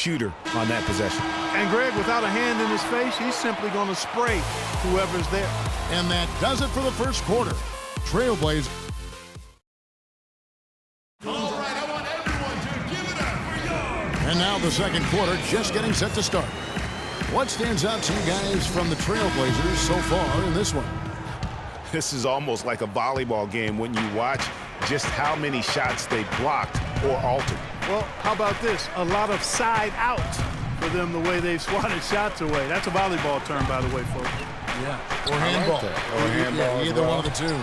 shooter on that possession. And Greg, without a hand in his face, he's simply going to spray whoever's there. And that does it for the first quarter. Trailblazers. All right, I want everyone to give it up for yours. And now the second quarter just getting set to start. What stands out to you guys from the Trailblazers so far in this one? This is almost like a volleyball game when you watch just how many shots they blocked or altered. Well, how about this? A lot of side outs for them, the way they've swatted shots away. That's a volleyball term, by the way, folks. Yeah, or handball. Or handball. Yeah, either one of the two.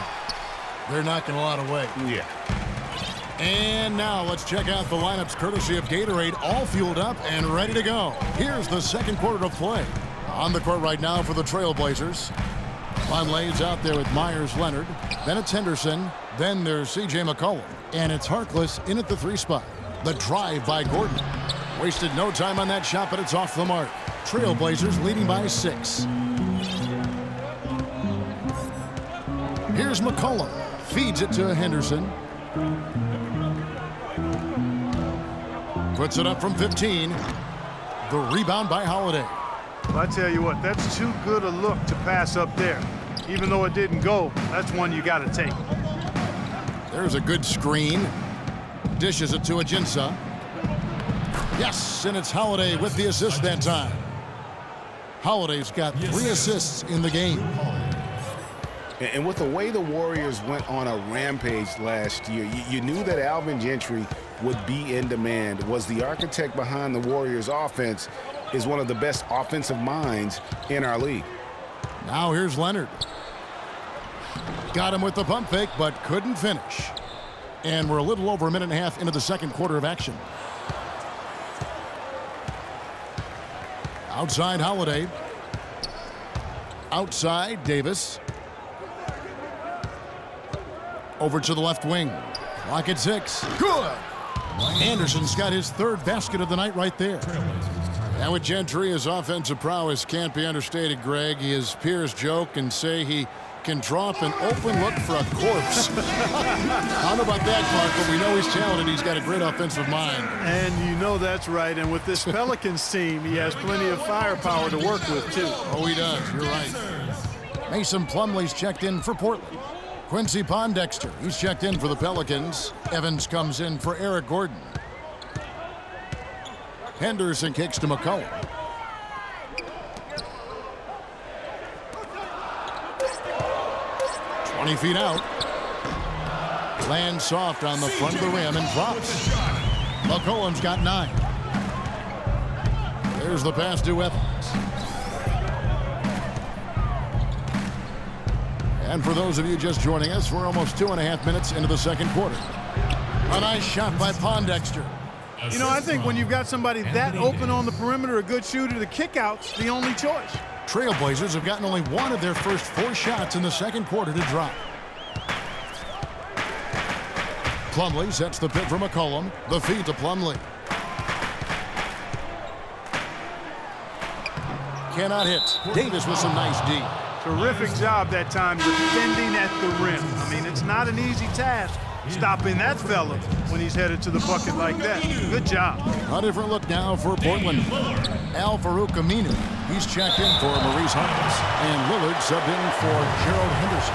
They're knocking a lot away. Yeah. And now let's check out the lineups courtesy of Gatorade, all fueled up and ready to go. Here's the second quarter of play. On the court right now for the Trailblazers. Vonleh's out there with Myers Leonard. Then it's Henderson. Then there's C.J. McCollum. And it's Harkless in at the 3 spot. The drive by Gordon. Wasted no time on that shot, but it's off the mark. Trailblazers leading by 6. Here's McCollum. Feeds it to Henderson. Puts it up from 15. The rebound by Holiday. Well, I tell you what, that's too good a look to pass up there. Even though it didn't go, that's one you got to take. There's a good screen. Dishes it to Ajinça. Yes, and it's Holiday with the assist that time. Holiday's got 3 assists in the game. And with the way the Warriors went on a rampage last year, you knew that Alvin Gentry would be in demand. Was the architect behind the Warriors' offense, is one of the best offensive minds in our league. Now here's Leonard. Got him with the pump fake, but couldn't finish. And we're a little over a minute and a half into the second quarter of action. Outside Holiday. Outside Davis. Over to the left wing. Clock at 6. Good! Anderson's got his 3rd basket of the night right there. Now with Gentry, his offensive prowess can't be understated, Greg. His peers joke and say he can draw up an open look for a corpse. I don't know about that part, but we know he's talented. He's got a great offensive mind. And you know that's right. And with this Pelicans team, he has plenty of firepower to work with, too. Oh, he does. You're right. Mason Plumlee's checked in for Portland. Quincy Pondexter, he's checked in for the Pelicans. Evans comes in for Eric Gordon. Henderson kicks to McCollum. "20 feet out. Lands soft on the front of the rim and drops. McCollum's got 9. There's the pass to Evans. And for those of you just joining us, we're almost 2.5 minutes into the second quarter. A nice shot by Pondexter. You know, I think when you've got somebody that open on the perimeter, a good shooter, the kickout's the only choice. Trailblazers have gotten only 1 of their first 4 shots in the second quarter to drop. Plumlee sets the pick for McCollum. The feed to Plumlee. Cannot hit. Davis with some nice D. Terrific job that time defending at the rim. I mean, it's not an easy task stopping that fella when he's headed to the bucket like that. Good job. A different look now for Portland. Al-Farouq Aminu. He's checked in for Maurice Harkless. And Lillard subbed in for Gerald Henderson.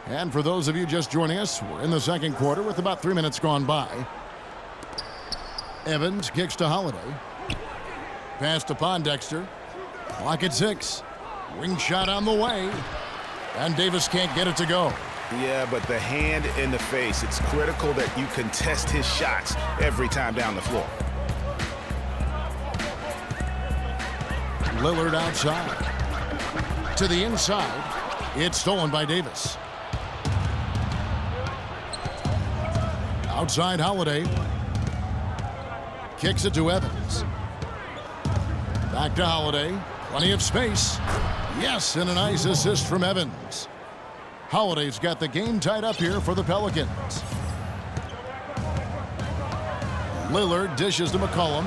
And for those of you just joining us, we're in the second quarter with about 3 minutes gone by. Evans kicks to Holiday. Pass to Pondexter. Clock at 6. Wing shot on the way. And Davis can't get it to go. Yeah, but the hand in the face, it's critical that you contest his shots every time down the floor. Lillard outside. To the inside. It's stolen by Davis. Outside Holiday. Kicks it to Evans. Back to Holiday. Plenty of space. Yes, and a nice assist from Evans. Holiday's got the game tied up here for the Pelicans. Lillard dishes to McCollum.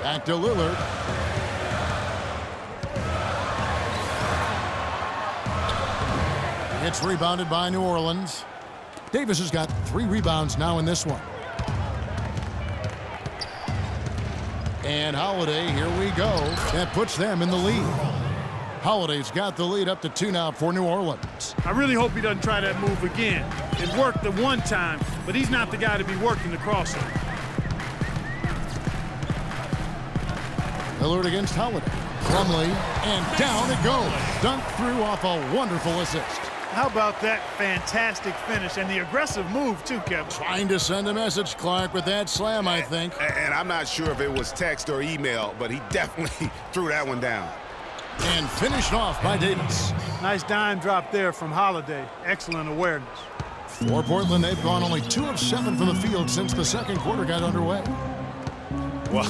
Back to Lillard. It's rebounded by New Orleans. Davis has got 3 rebounds now in this one. And Holiday, here we go. That puts them in the lead. Holiday's got the lead up to 2 now for New Orleans. I really hope he doesn't try that move again. It worked the one time, but he's not the guy to be working the crossover. Lillard against Holiday. Plumlee, and down it goes. Dunked through off a wonderful assist. How about that fantastic finish and the aggressive move, too, Kevin? Trying to send a message, Clark, with that slam, I think. And I'm not sure if it was text or email, but he definitely threw that one down. And finished off by Davis. Nice dime drop there from Holiday. Excellent awareness. For Portland, they've gone only 2 of 7 from the field since the second quarter got underway. Well,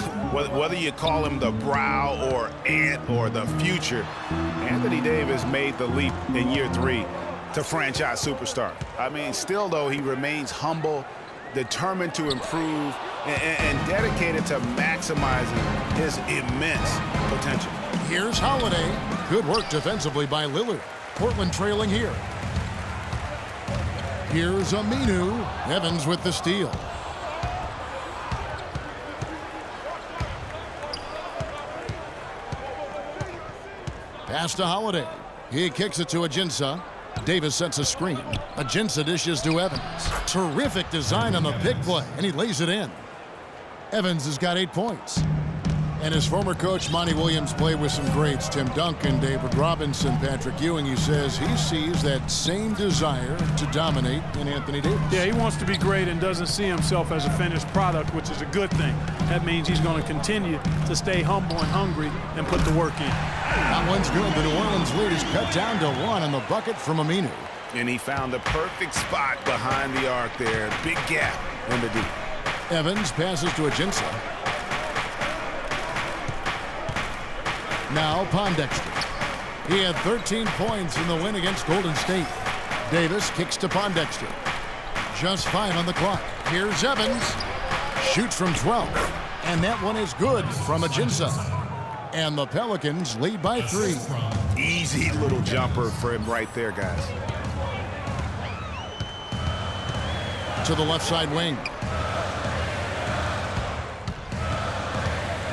whether you call him the brow or ant or the future, Anthony Davis made the leap in year 3 to franchise superstar. I mean, still, though, he remains humble, determined to improve, and dedicated to maximizing his immense potential. Here's Holiday. Good work defensively by Lillard. Portland trailing here. Here's Aminu. Evans with the steal. Pass to Holiday. He kicks it to Ajinça. Davis sets a screen. Ajinça dishes to Evans. Terrific design on the pick play, and he lays it in. Evans has got 8 points. And his former coach, Monty Williams, played with some greats. Tim Duncan, David Robinson, Patrick Ewing. He says he sees that same desire to dominate in Anthony Davis. Yeah, he wants to be great and doesn't see himself as a finished product, which is a good thing. That means he's going to continue to stay humble and hungry and put the work in. That one's good. The New Orleans lead is cut down to 1 on the bucket from Aminu. And he found the perfect spot behind the arc there. Big gap in the D. Evans passes to Ajinça. Now Pondexter. He had 13 points in the win against Golden State. Davis kicks to Pondexter. Just 5 on the clock. Here's Evans. Shoots from 12. And that one is good from Ajinça. And the Pelicans lead by 3. Easy little jumper for him right there, guys. To the left side wing.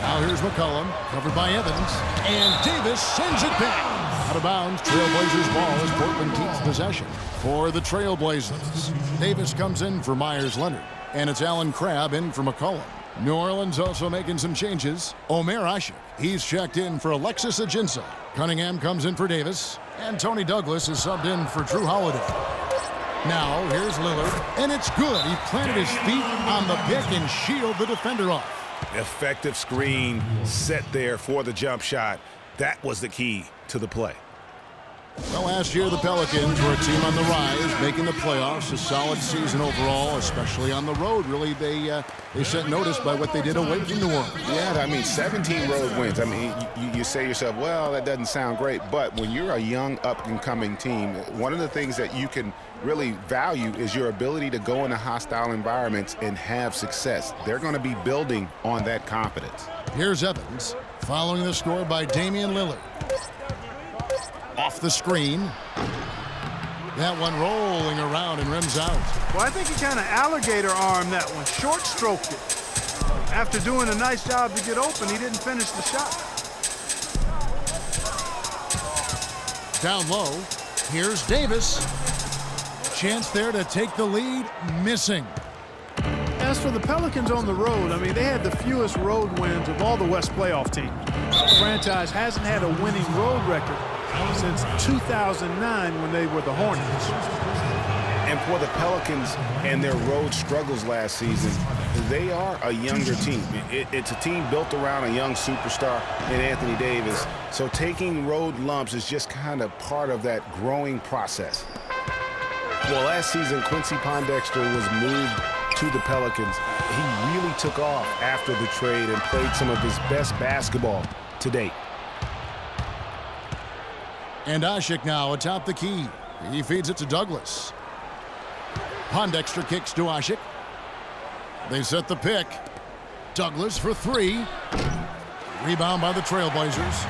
Now here's McCollum, covered by Evans. And Davis sends it back. Out of bounds, Trailblazers ball as Portland keeps possession for the Trailblazers. Davis comes in for Myers-Leonard. And it's Allen Crabbe in for McCollum. New Orleans also making some changes. Omer Asik, he's checked in for Alexis Ajinça. Cunningham comes in for Davis. And Tony Douglas is subbed in for Drew Holiday. Now here's Lillard, and it's good. He planted his feet on the pick and shielded the defender off. Effective screen set there for the jump shot. That was the key to the play. Well, last year the Pelicans were a team on the rise, making the playoffs. A solid season overall, especially on the road. Really, they set notice by what they did away from New Orleans. Yeah, I mean, 17 road wins. I mean, you say to yourself, well, that doesn't sound great. But when you're a young, up-and-coming team, one of the things that you can really value is your ability to go into hostile environments and have success. They're going to be building on that confidence. Here's Evans, following the score by Damian Lillard. Off the screen. That one rolling around and rims out. Well, I think he kind of alligator armed that one, short stroked it. After doing a nice job to get open, he didn't finish the shot. Down low, here's Davis. Chance there to take the lead, missing. As for the Pelicans on the road, I mean, they had the fewest road wins of all the West playoff teams. The franchise hasn't had a winning road record since 2009 when they were the Hornets. And for the Pelicans and their road struggles last season, they are a younger team. It's a team built around a young superstar in Anthony Davis. So taking road lumps is just kind of part of that growing process. Well, last season, Quincy Pondexter was moved to the Pelicans. He really took off after the trade and played some of his best basketball to date. And Asik now atop the key. He feeds it to Douglas. Pondexter kicks to Asik. They set the pick. Douglas for 3. Rebound by the Trailblazers.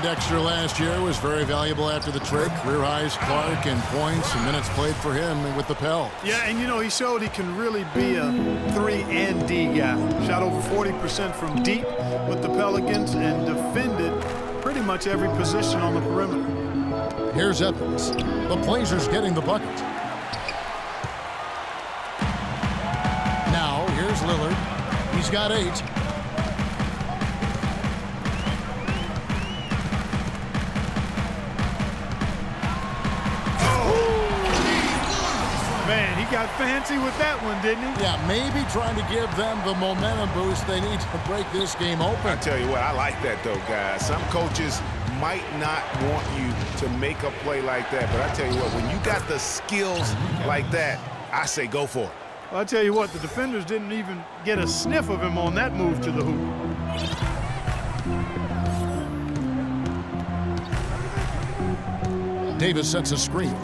Dexter last year was very valuable after the trade. Career highs, Clark, and points and minutes played for him with the Pell. Yeah, and he showed he can really be a 3 and D guy. Shot over 40% from deep with the Pelicans and defended pretty much every position on the perimeter. Here's Evans. The Blazers getting the bucket. Now, here's Lillard. He's got 8. Man, he got fancy with that one, didn't he? Yeah, maybe trying to give them the momentum boost they need to break this game open. I tell you what, I like that though, guys. Some coaches might not want you to make a play like that, but I tell you what, when you got the skills like that, I say go for it. Well, I tell you what, the defenders didn't even get a sniff of him on that move to the hoop. Davis sets a screen.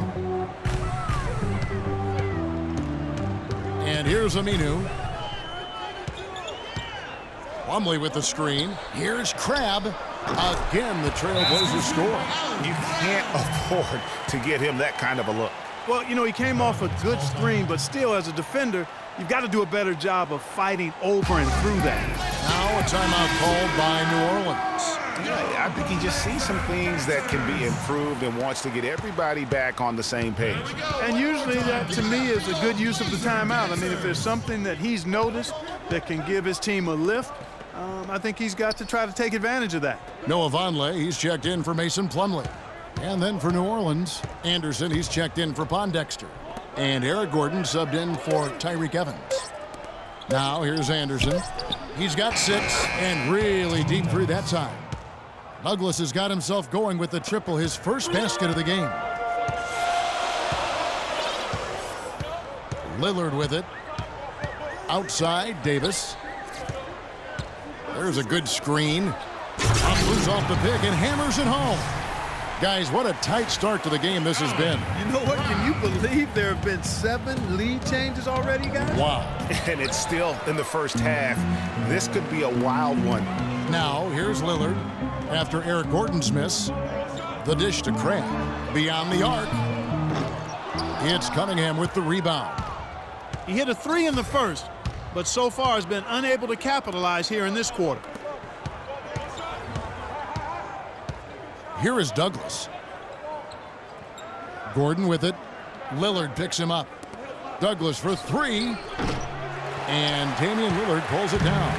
And here's Aminu. Plumlee with the screen. Here's Crabbe. Again, the Trailblazers score. You can't afford to get him that kind of a look. Well, he came off a good screen, but still, as a defender, you've got to do a better job of fighting over and through that. Now a timeout called by New Orleans. Yeah, I think he just sees some things that can be improved and wants to get everybody back on the same page. And usually that, to me, is a good use of the timeout. I mean, if there's something that he's noticed that can give his team a lift, I think he's got to try to take advantage of that. Noah Vonleh, he's checked in for Mason Plumlee. And then for New Orleans, Anderson, he's checked in for Dexter. And Eric Gordon subbed in for Tyreke Evans. Now here's Anderson. He's got 6 and really deep 3 that time. Douglas has got himself going with the triple, his first basket of the game. Lillard with it. Outside, Davis. There's a good screen. Moves off the pick and hammers it home. Guys, what a tight start to the game this has been. You know what? Can you believe there have been 7 lead changes already, guys? Wow. And it's still in the first half. This could be a wild one. Now, here's Lillard. After Eric Gordon's miss, the dish to Crabbe. Beyond the arc. It's Cunningham with the rebound. He hit a 3 in the first, but so far has been unable to capitalize here in this quarter. Here is Douglas. Gordon with it. Lillard picks him up. Douglas for 3. And Damian Lillard pulls it down.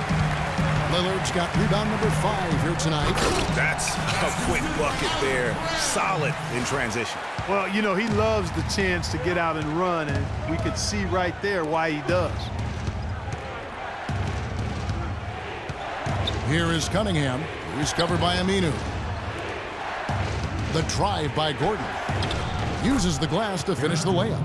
Lillard's got rebound number 5 here tonight. That's a quick bucket there. Solid in transition. Well, he loves the chance to get out and run, and we could see right there why he does. Here is Cunningham. He's covered by Aminu. The drive by Gordon. Uses the glass to finish the layup.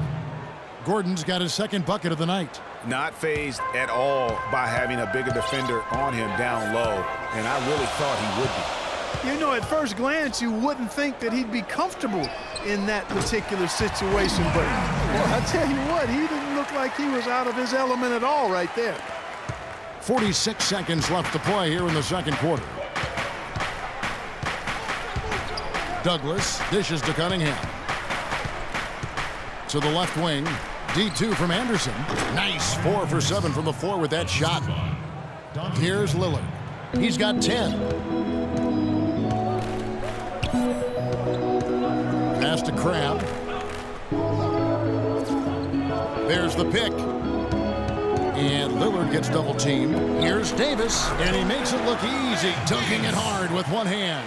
Gordon's got his second bucket of the night. Not fazed at all by having a bigger defender on him down low, and I really thought he would be. At first glance, you wouldn't think that he'd be comfortable in that particular situation, but well, I tell you what, he didn't look like he was out of his element at all right there. 46 seconds left to play here in the second quarter. Douglas dishes to Cunningham. To the left wing. D2 from Anderson. Nice 4 for 7 from the floor with that shot. Here's Lillard. He's got 10. Pass to Crabbe. There's the pick. And Lillard gets double teamed. Here's Davis. And he makes it look easy, dunking it hard with one hand.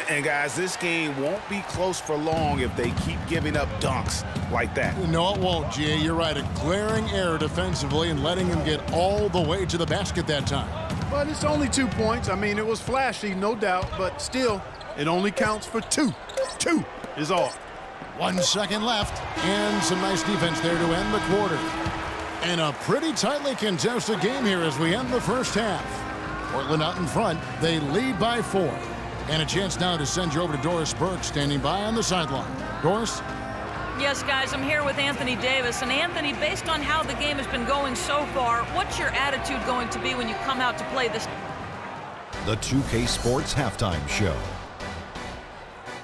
And guys, this game won't be close for long if they keep giving up dunks like that. No, it won't, Jay. You're right. A glaring error defensively and letting him get all the way to the basket that time. But it's only 2 points. I mean, it was flashy, no doubt, but still, it only counts for 2. 2 is all. 1 second left, and some nice defense there to end the quarter. And a pretty tightly contested game here as we end the first half. Portland out in front. They lead by 4. And a chance now to send you over to Doris Burke, standing by on the sideline. Doris? Yes, guys, I'm here with Anthony Davis. And Anthony, based on how the game has been going so far, what's your attitude going to be when you come out to play this? The 2K Sports Halftime Show.